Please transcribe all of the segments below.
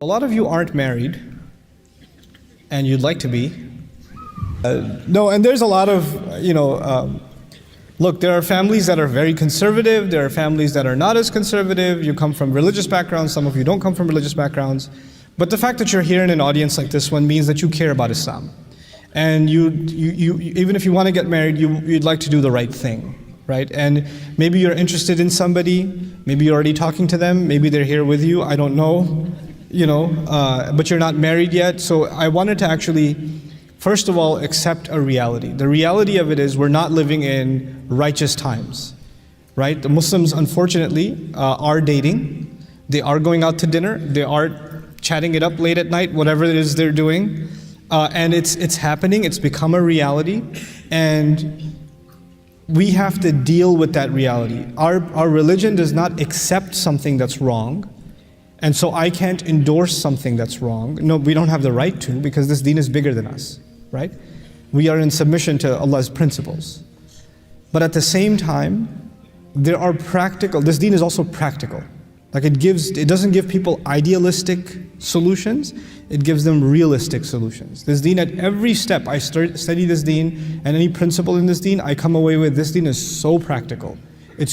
A lot of you aren't married, and you'd like to be. No, and there's a lot of, look, there are families that are very conservative, there are families that are not as conservative, you come from religious backgrounds, some of you don't come from religious backgrounds, but the fact that you're here in an audience like this one means that you care about Islam. And you even if you want to get married, you'd like to do the right thing, right? And maybe you're interested in somebody, maybe you're already talking to them, maybe they're here with you, I don't know. But you're not married yet. So I wanted to actually, first of all, accept a reality. The reality of it is we're not living in righteous times, right? The Muslims, unfortunately, are dating. They are going out to dinner. They are chatting it up late at night, whatever it is they're doing. And it's happening. It's become a reality. And we have to deal with that reality. Our religion does not accept something that's wrong. And so I can't endorse something that's wrong. No, we don't have the right to, because this deen is bigger than us, right? We are in submission to Allah's principles. But at the same time, there are this deen is also practical. Like it doesn't give people idealistic solutions, it gives them realistic solutions. This deen, at every step I study this deen, and any principle in this deen, I come away with this deen is so practical. It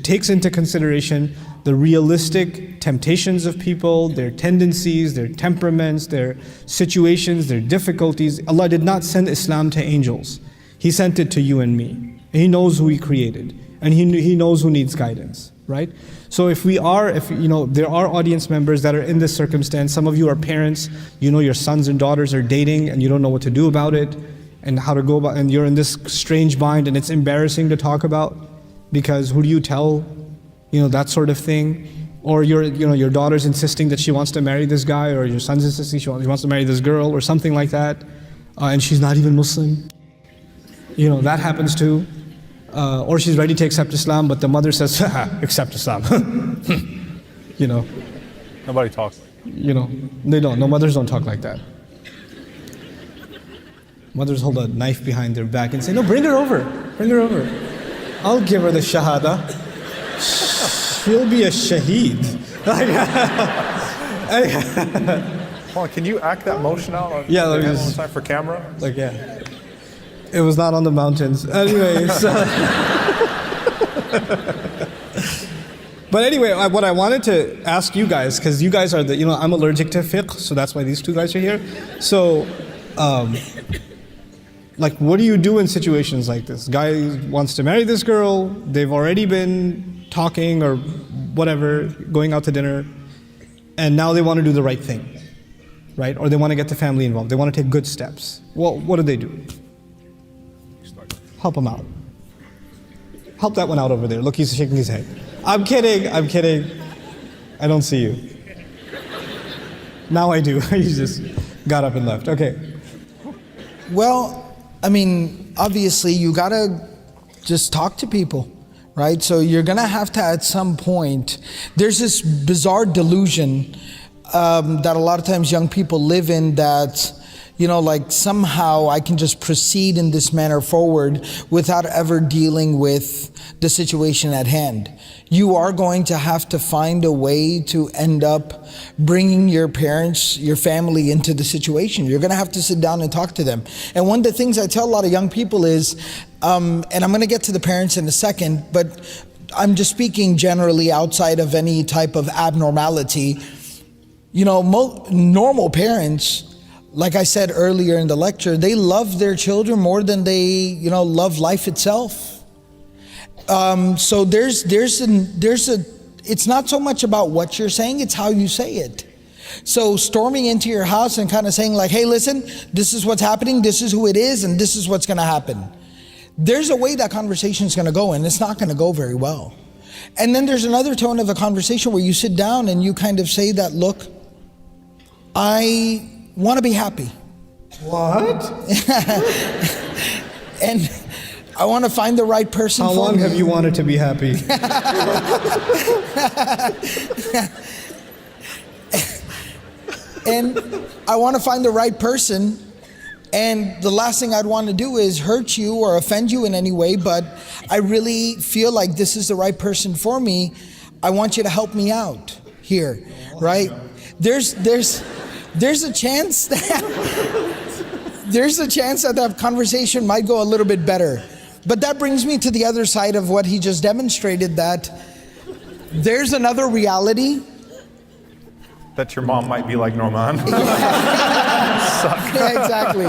takes into consideration the realistic temptations of people, their tendencies, their temperaments, their situations, their difficulties. Allah did not send Islam to angels. He sent it to you and me. He knows who He created, and He knows who needs guidance, right? So there are audience members that are in this circumstance. Some of you are parents, your sons and daughters are dating and you don't know what to do about it and how to go about, and you're in this strange bind and it's embarrassing to talk about. Because who do you tell, that sort of thing? Or your daughter's insisting that she wants to marry this guy, or your son's insisting he wants to marry this girl, or something like that, and she's not even Muslim. That happens too. Or she's ready to accept Islam, but the mother says, accept Islam. Nobody talks like that. They don't. No, mothers don't talk like that. Mothers hold a knife behind their back and say, no, bring her over. Bring her over. I'll give her the shahada. She'll be a shaheed. Hold on, can you act that motion out? Yeah, let me one just, time for camera. yeah. It was not on the mountains. Anyways. But anyway, what I wanted to ask you guys, because you guys are I'm allergic to fiqh, so that's why these two guys are here. So, what do you do in situations like this? Guy wants to marry this girl, they've already been talking or whatever, going out to dinner, and now they want to do the right thing, right? Or they want to get the family involved, they want to take good steps. Well, what do? Help them out. Help that one out over there. Look, he's shaking his head. I'm kidding. I don't see you. Now I do. You just got up and left. Okay. Well, obviously you gotta just talk to people, right? So you're gonna have to, at some point, there's this bizarre delusion that a lot of times young people live in, that somehow I can just proceed in this manner forward without ever dealing with the situation at hand. You are going to have to find a way to end up bringing your parents, your family into the situation. You're going to have to sit down and talk to them. And one of the things I tell a lot of young people is, and I'm going to get to the parents in a second, but I'm just speaking generally outside of any type of abnormality. Normal parents, like I said earlier in the lecture, they love their children more than they, love life itself. So it's not so much about what you're saying, it's how you say it. So storming into your house and kind of saying hey, listen, this is what's happening, this is who it is, and this is what's going to happen. There's a way that conversation is going to go, and it's not going to go very well. And then there's another tone of a conversation where you sit down and you kind of say that, look, I want to be happy. What? And I want to find the right person for me. How long have you wanted to be happy? And I want to find the right person, and the last thing I'd want to do is hurt you or offend you in any way, but I really feel like this is the right person for me. I want you to help me out. here, right? There's a chance that conversation might go a little bit better. But that brings me to the other side of what he just demonstrated, that there's another reality. That your mom might be like Nouman. Yeah, exactly.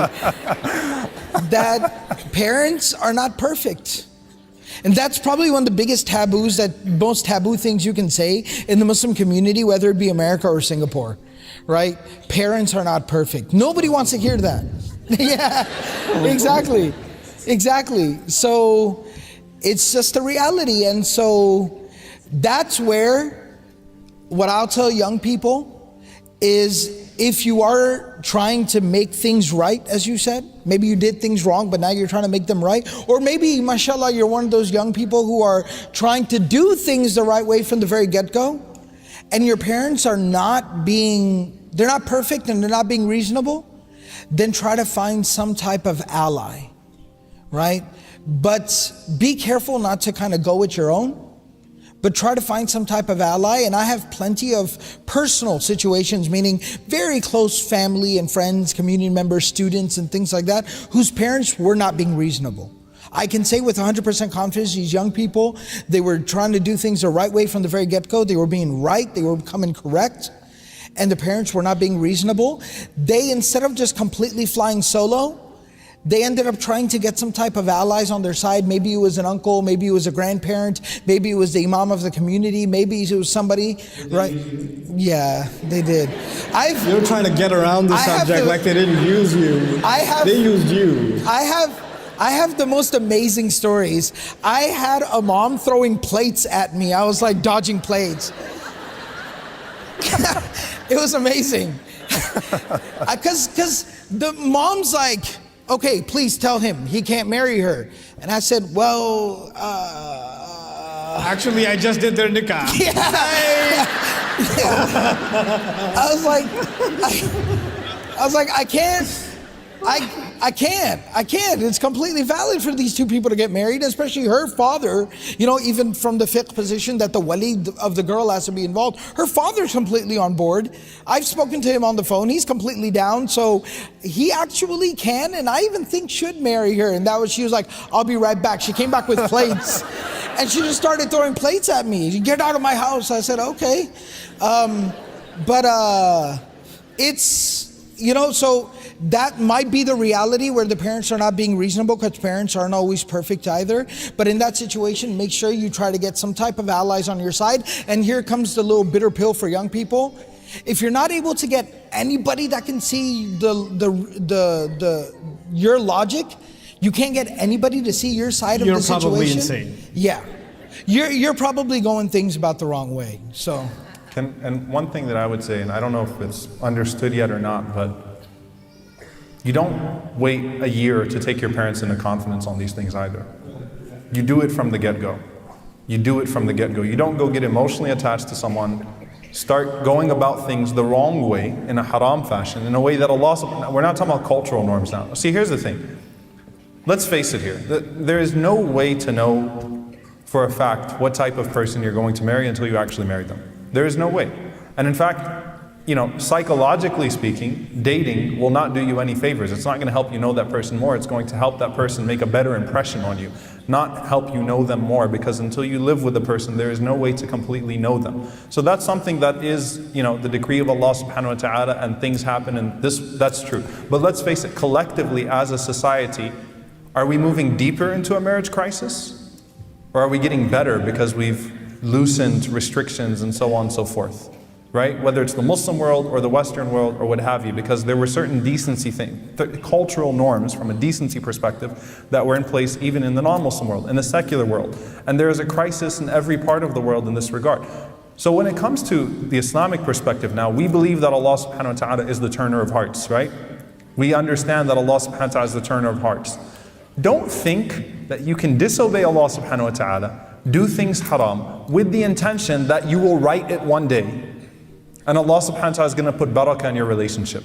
That parents are not perfect. And that's probably one of the biggest taboos, that most taboo things you can say in the Muslim community, whether it be America or Singapore, right? Parents are not perfect. Nobody wants to hear that. Yeah, exactly. Exactly. So it's just a reality. And so that's where what I'll tell young people is, if you are trying to make things right, as you said, maybe you did things wrong, but now you're trying to make them right. Or maybe, mashallah, you're one of those young people who are trying to do things the right way from the very get-go, and your parents are they're not perfect and they're not being reasonable, then try to find some type of ally, right? But be careful not to kind of go with your own, but try to find some type of ally. And I have plenty of personal situations, meaning very close family and friends, community members, students and things like that, whose parents were not being reasonable. I can say with 100% confidence, these young people, they were trying to do things the right way from the very get-go. They were being right, they were becoming correct, and the parents were not being reasonable. They, instead of just completely flying solo, they ended up trying to get some type of allies on their side. Maybe it was an uncle, maybe it was a grandparent, maybe it was the imam of the community, maybe it was somebody, right? Yeah, they did. You're trying to get around the subject like they didn't use you. They used you. I have the most amazing stories. I had a mom throwing plates at me. I was like dodging plates. It was amazing. Because the mom's like, okay, please tell him he can't marry her. And I said, well, actually, I just did their nikah. Yeah. I was like, I can't. It's completely valid for these two people to get married, especially her father, even from the fiqh position that the wali of the girl has to be involved. Her father's completely on board. I've spoken to him on the phone. He's completely down. So he actually can, and I even think should marry her. And she was like, I'll be right back. She came back with plates and she just started throwing plates at me. Get out of my house. I said, okay. It's, so that might be the reality where the parents are not being reasonable, because parents aren't always perfect either. But in that situation, make sure you try to get some type of allies on your side. And here comes the little bitter pill for young people. If you're not able to get anybody that can see your logic, you can't get anybody to see your side of the situation. You're probably insane. Yeah, you're probably going things about the wrong way. So. And one thing that I would say, and I don't know if it's understood yet or not, but you don't wait a year to take your parents into confidence on these things either. You do it from the get-go. You do it from the get-go. You don't go get emotionally attached to someone, start going about things the wrong way, in a haram fashion, in a way that Allah, we're not talking about cultural norms now. See, here's the thing. Let's face it here. There is no way to know for a fact what type of person you're going to marry until you actually marry them. There is no way. And in fact, psychologically speaking, dating will not do you any favors. It's not going to help you know that person more. It's going to help that person make a better impression on you, not help you know them more, because until you live with the person, there is no way to completely know them. So that's something that is, the decree of Allah subhanahu wa ta'ala, and things happen, and that's true. But let's face it, collectively as a society, are we moving deeper into a marriage crisis? Or are we getting better because we've loosened restrictions and so on and so forth? Right? Whether it's the Muslim world or the Western world or what have you, because there were certain decency cultural norms from a decency perspective that were in place even in the non-Muslim world, in the secular world. And there is a crisis in every part of the world in this regard. So when it comes to the Islamic perspective now, we believe that Allah subhanahu wa ta'ala is the turner of hearts, right? We understand that Allah subhanahu wa ta'ala is the turner of hearts. Don't think that you can disobey Allah subhanahu wa ta'ala, do things haram, with the intention that you will right it one day. And Allah subhanahu wa ta'ala is going to put barakah in your relationship.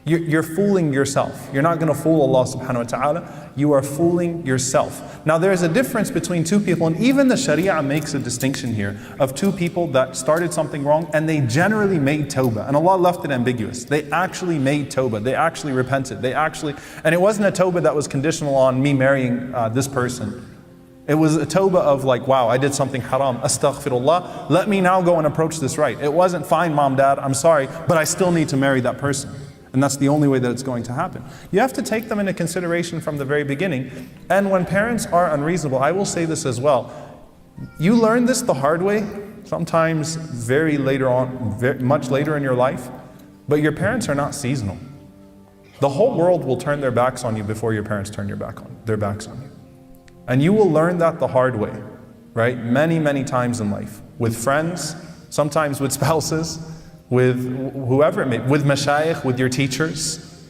You're fooling yourself. You're not going to fool Allah subhanahu wa ta'ala. You are fooling yourself. Now there's a difference between two people, and even the Sharia makes a distinction here of two people that started something wrong and they generally made tawbah. And Allah left it ambiguous. They actually made tawbah. They actually repented. And it wasn't a tawbah that was conditional on me marrying this person. It was a tawbah of like, wow, I did something haram, astaghfirullah, let me now go and approach this right. It wasn't, fine mom, dad, I'm sorry, but I still need to marry that person. And that's the only way that it's going to happen. You have to take them into consideration from the very beginning. And when parents are unreasonable, I will say this as well, you learn this the hard way, sometimes very later on, much later in your life, but your parents are not seasonal. The whole world will turn their backs on you before your parents turn their backs on you. And you will learn that the hard way, right? Many, many times in life. With friends, sometimes with spouses, with whoever it may be, with mashayikh, with your teachers,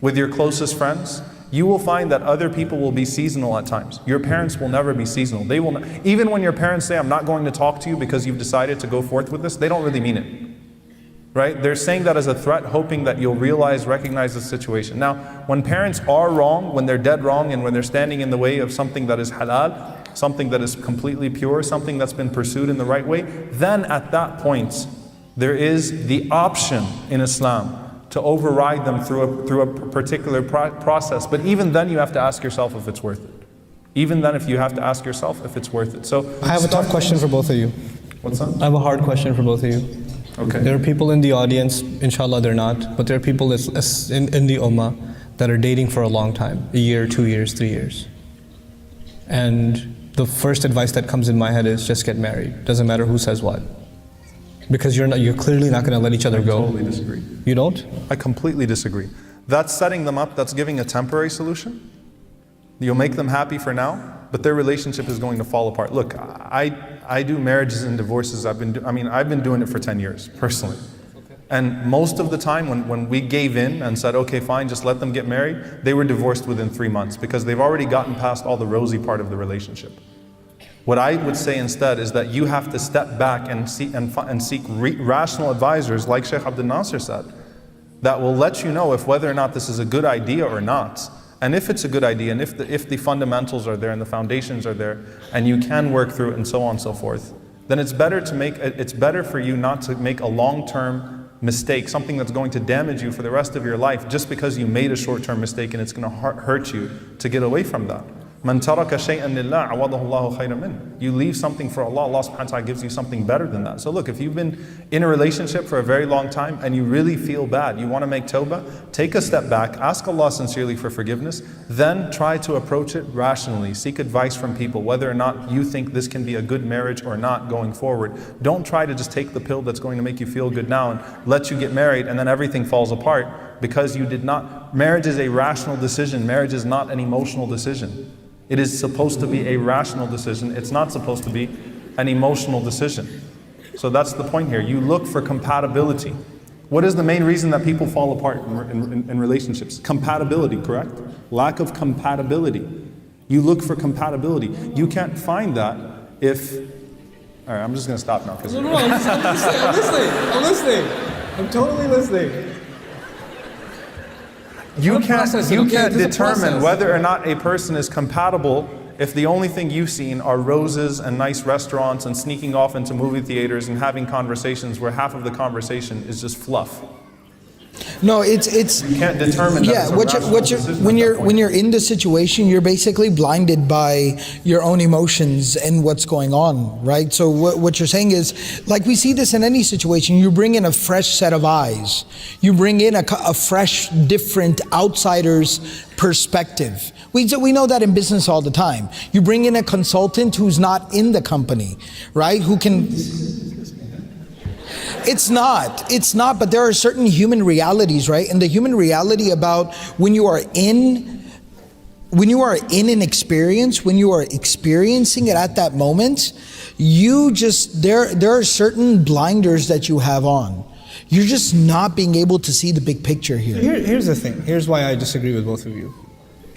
with your closest friends. You will find that other people will be seasonal at times. Your parents will never be seasonal. They will, even when your parents say, I'm not going to talk to you because you've decided to go forth with this, they don't really mean it. Right? They're saying that as a threat, hoping that you'll recognize the situation. Now, when parents are wrong, when they're dead wrong, and when they're standing in the way of something that is halal, something that is completely pure, something that's been pursued in the right way, then at that point, there is the option in Islam to override them through a particular process. But even then you have to ask yourself if it's worth it. Even then you have to ask yourself if it's worth it. So I have a tough question for both of you. What's that? I have a hard question for both of you. Okay. There are people in the audience, inshallah they're not, but there are people in the ummah that are dating for a long time, a year, 2 years, 3 years. And the first advice that comes in my head is just get married. Doesn't matter who says what. Because you're clearly not going to let each other go. I totally disagree. You don't? I completely disagree. That's setting them up, that's giving a temporary solution. You'll make them happy for now, but their relationship is going to fall apart. Look, I do marriages and divorces. I've been doing it for 10 years, personally. And most of the time when we gave in and said, okay, fine, just let them get married, they were divorced within 3 months because they've already gotten past all the rosy part of the relationship. What I would say instead is that you have to step back and seek rational advisors, like Sheikh Abdul Nasser said, that will let you know if whether or not this is a good idea or not. And if it's a good idea, and if the fundamentals are there and the foundations are there, and you can work through it and so on and so forth, then it's better for you not to make a long-term mistake, something that's going to damage you for the rest of your life, just because you made a short-term mistake and it's going to hurt you to get away from that. Man taraka shay'an lillah awadahu Allahu khayran min. You leave something for Allah, Allah subhanahu wa ta'ala gives you something better than that. So look, if you've been in a relationship for a very long time and you really feel bad, you want to make tawbah, take a step back, ask Allah sincerely for forgiveness, then try to approach it rationally. Seek advice from people, whether or not you think this can be a good marriage or not going forward. Don't try to just take the pill that's going to make you feel good now and let you get married and then everything falls apart because you did not. Marriage is a rational decision. Marriage is not an emotional decision. It is supposed to be a rational decision. It's not supposed to be an emotional decision. So that's the point here. You look for compatibility. What is the main reason that people fall apart in relationships? Compatibility, correct? Lack of compatibility. You look for compatibility. You can't find that if... All right, I'm just going to stop now. No, I'm listening. I'm totally listening. You can't determine whether or not a person is compatible if the only thing you've seen are roses and nice restaurants and sneaking off into movie theaters and having conversations where half of the conversation is just fluff. No, it's you can't determine that. When you're in the situation, you're basically blinded by your own emotions and what's going on, right? So what you're saying is, like we see this in any situation, you bring in a fresh set of eyes. You bring in a fresh, different outsider's perspective. We know that in business all the time. You bring in a consultant who's not in the company, right? Who can... It's not, but there are certain human realities, right? And the human reality about when you are in an experience, when you are experiencing it at that moment, there are certain blinders that you have on. You're just not being able to see the big picture here. Here's the thing. Here's why I disagree with both of you.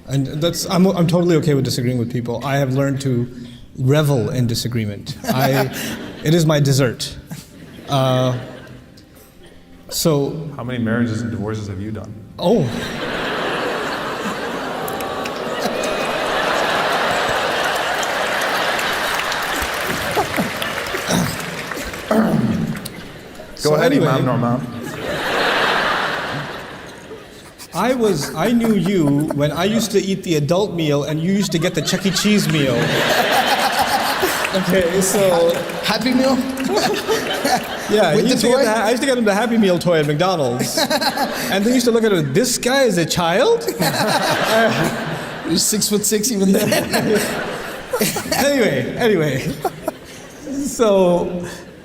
And I'm totally okay with disagreeing with people. I have learned to revel in disagreement. It is my dessert. So, How many marriages and divorces have you done? oh. Go ahead, anyway, Imam Nouman. I knew you when I used to eat the adult meal and you used to get the Chuck E. Cheese meal. Okay, so Happy Meal? yeah, With he the used to get toy? I used to get him the Happy Meal toy at McDonald's, and they used to look at him. This guy is a child. You're 6'6" even then. Anyway. So,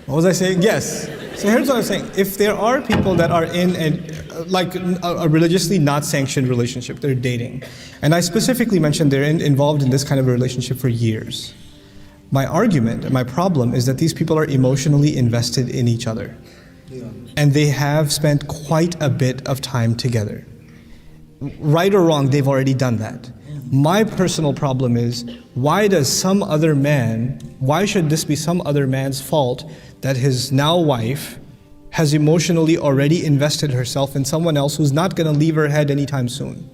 what was I saying? Yes. So here's what I'm saying. If there are people that are in a religiously not sanctioned relationship, they're dating, and I specifically mentioned they're involved in this kind of a relationship for years. My argument and my problem is that these people are emotionally invested in each other. And they have spent quite a bit of time together. Right or wrong, they've already done that. My personal problem is, why should this be some other man's fault that his now wife has emotionally already invested herself in someone else who's not going to leave her head anytime soon?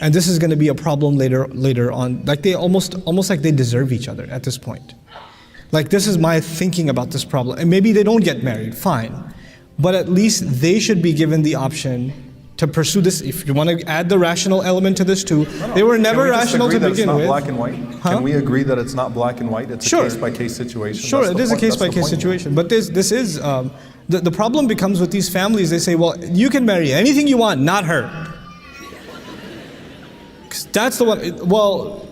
And this is going to be a problem later on. Like they almost like they deserve each other at this point. Like this is my thinking about this problem. And maybe they don't get married, fine. But at least they should be given the option to pursue this. If you want to add the rational element to this too, they were never rational to begin with. Can we just agree that it's not black and white? Huh? Can we agree that it's not black and white? It's Sure. a case-by-case situation. Sure, That's it the is a point. That's the case-by-case point. situation. But this is, the problem becomes with these families, they say, well, you can marry anything you want, not her. 'Cause that's the one, well,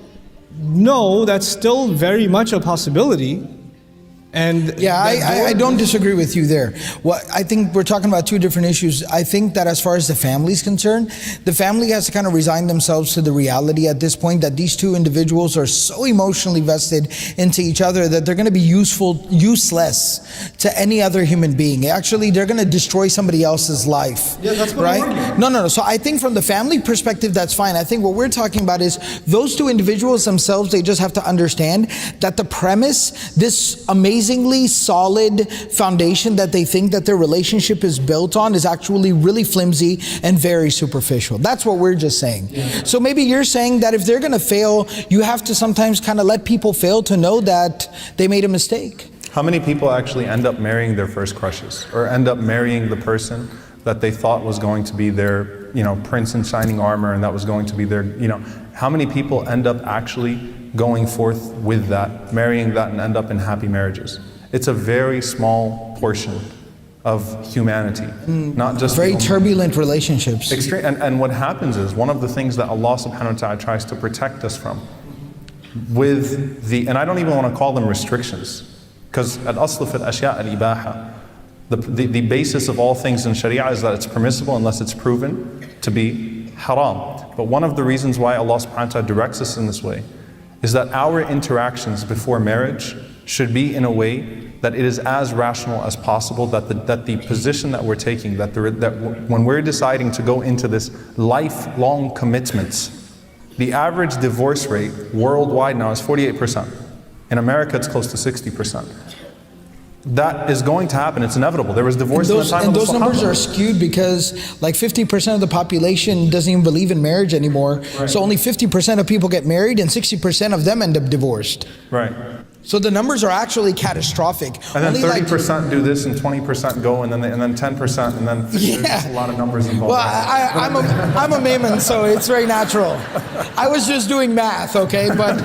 no, that's still very much a possibility. And Yeah, I don't disagree with you there. I think we're talking about two different issues. I think that as far as the family is concerned, the family has to kind of resign themselves to the reality at this point that these two individuals are so emotionally vested into each other that they're going to be useless to any other human being. Actually, they're going to destroy somebody else's life. Yeah, that's what right? I'm arguing. No. So I think from the family perspective, that's fine. I think what we're talking about is those two individuals themselves, they just have to understand that the premise, this amazingly solid foundation that they think that their relationship is built on is actually really flimsy and very superficial. That's what we're just saying. Yeah. So maybe you're saying that if they're going to fail, you have to sometimes kind of let people fail to know that they made a mistake. How many people actually end up marrying their first crushes, or end up marrying the person that they thought was going to be their, prince in shining armor, and that was going to be their, how many people end up actually going forth with that, marrying that, and end up in happy marriages? It's a very small portion of humanity, not just very turbulent relationships. Extreme, and what happens is, one of the things that Allah subhanahu wa ta'ala tries to protect us from, with the, and I don't even want to call them restrictions, because al-aslu fil ashya' al-ibaha, the basis of all things in Sharia is that it's permissible unless it's proven to be haram. But one of the reasons why Allah subhanahu wa ta'ala directs us in this way is that our interactions before marriage should be in a way that it is as rational as possible, that the position that we're taking, that when we're deciding to go into this lifelong commitments, the average divorce rate worldwide now is 48%. In America, it's close to 60%. That is going to happen. It's inevitable. There was divorce in the time of the those numbers Sahaba. are skewed because like 50% of the population doesn't even believe in marriage anymore. Right. So only 50% of people get married and 60% of them end up divorced. Right. So the numbers are actually catastrophic. And then only 30% do this, and 20% go, and then 10%, and then there's just a lot of numbers involved. Well, I'm a Mayman, so it's very natural. I was just doing math, okay? But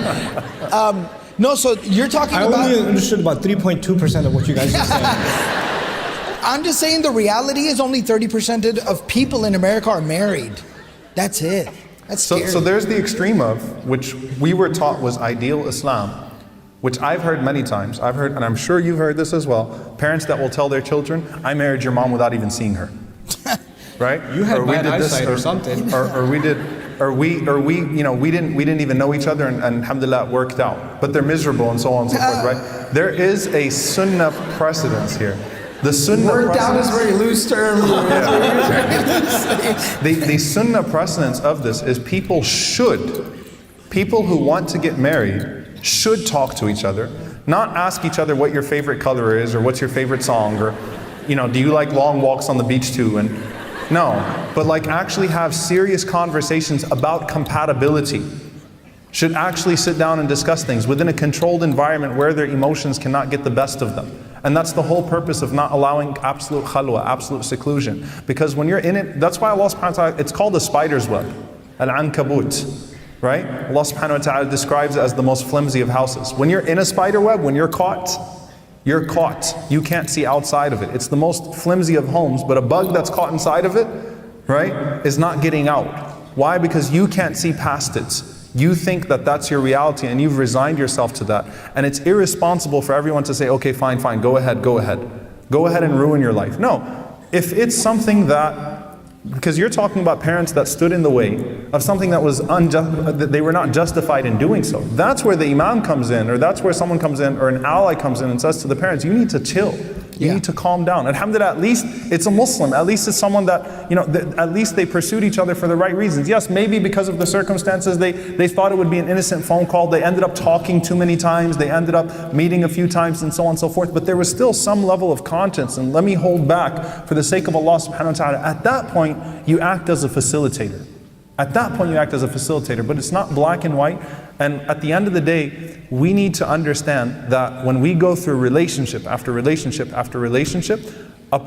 no, so you're talking about... I only understood about 3.2% of what you guys are saying. I'm just saying the reality is only 30% of people in America are married. That's it. That's scary. So there's the extreme of, which we were taught was ideal Islam, which I've heard many times. I've heard, and I'm sure you've heard this as well, parents that will tell their children, I married your mom without even seeing her. Right? You had bad eyesight or something. We didn't even know each other, and alhamdulillah it worked out. But they're miserable and so on and so forth, right? There is a sunnah precedence here. The sunnah worked out is a very loose term. The sunnah precedence of this is people who want to get married should talk to each other, not ask each other what your favorite color is or what's your favorite song, or do you like long walks on the beach too? And no, but like actually have serious conversations about compatibility. Should actually sit down and discuss things within a controlled environment where their emotions cannot get the best of them. And that's the whole purpose of not allowing absolute khalwa, absolute seclusion. Because when you're in it, that's why Allah subhanahu wa ta'ala, it's called the spider's web, al-ankabut, right? Allah subhanahu wa ta'ala describes it as the most flimsy of houses. When you're in a spider web, when you're caught. You can't see outside of it. It's the most flimsy of homes, but a bug that's caught inside of it, right, is not getting out. Why? Because you can't see past it. You think that that's your reality and you've resigned yourself to that. And it's irresponsible for everyone to say, okay, fine, go ahead. Go ahead and ruin your life. No, if it's something that, because you're talking about parents that stood in the way of something that was unjust, that they were not justified in doing so. That's where the imam comes in, or that's where someone comes in, or an ally comes in and says to the parents, you need to chill. You need to calm down. Alhamdulillah, at least it's a Muslim. At least it's someone that, at least they pursued each other for the right reasons. Yes, maybe because of the circumstances, they thought it would be an innocent phone call. They ended up talking too many times. They ended up meeting a few times and so on and so forth. But there was still some level of conscience. And let me hold back for the sake of Allah subhanahu wa ta'ala. At that point, you act as a facilitator. But it's not black and white. And at the end of the day, we need to understand that when we go through relationship after relationship after relationship,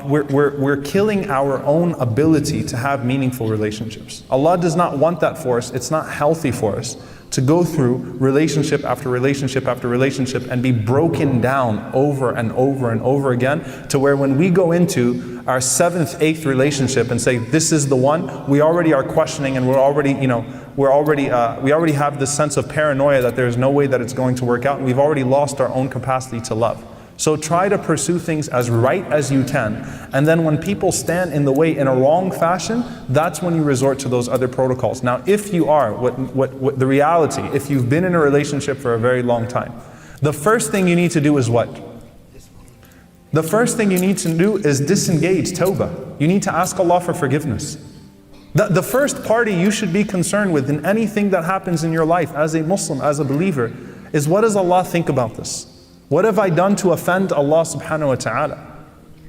we're killing our own ability to have meaningful relationships. Allah does not want that for us. It's not healthy for us to go through relationship after relationship after relationship and be broken down over and over and over again, to where when we go into our 7th, 8th relationship and say, this is the one, we already are questioning, and we already have this sense of paranoia that there's no way that it's going to work out, and we've already lost our own capacity to love. So try to pursue things as right as you can, and then when people stand in the way in a wrong fashion, that's when you resort to those other protocols. Now, if you are, what the reality, if you've been in a relationship for a very long time, the first thing you need to do is what? The first thing you need to do is disengage, tawbah. You need to ask Allah for forgiveness. The first party you should be concerned with in anything that happens in your life as a Muslim, as a believer, is what does Allah think about this? What have I done to offend Allah subhanahu wa ta'ala?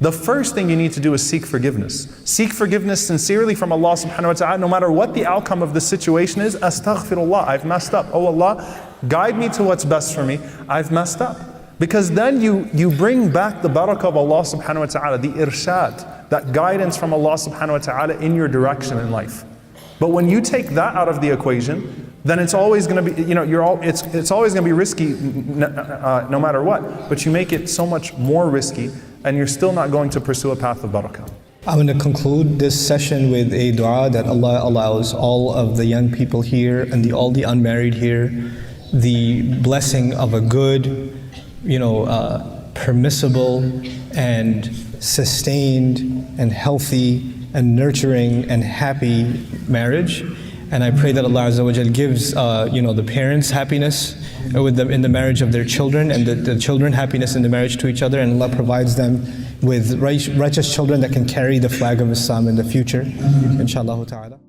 The first thing you need to do is seek forgiveness. Seek forgiveness sincerely from Allah subhanahu wa ta'ala, no matter what the outcome of the situation is. Astaghfirullah, I've messed up. Oh Allah, guide me to what's best for me. I've messed up. Because then you bring back the barakah of Allah subhanahu wa ta'ala, the irshad, that guidance from Allah subhanahu wa ta'ala in your direction in life. But when you take that out of the equation, then it's always going to be, it's always going to be risky no matter what. But you make it so much more risky, and you're still not going to pursue a path of barakah. I'm going to conclude this session with a dua that Allah allows all of the young people here and all the unmarried here the blessing of a good, permissible and sustained and healthy and nurturing and happy marriage. And I pray that Allah Azza wa Jal gives the parents happiness in the marriage of their children, and the children happiness in the marriage to each other, and Allah provides them with righteous children that can carry the flag of Islam in the future, inshallah ta'ala.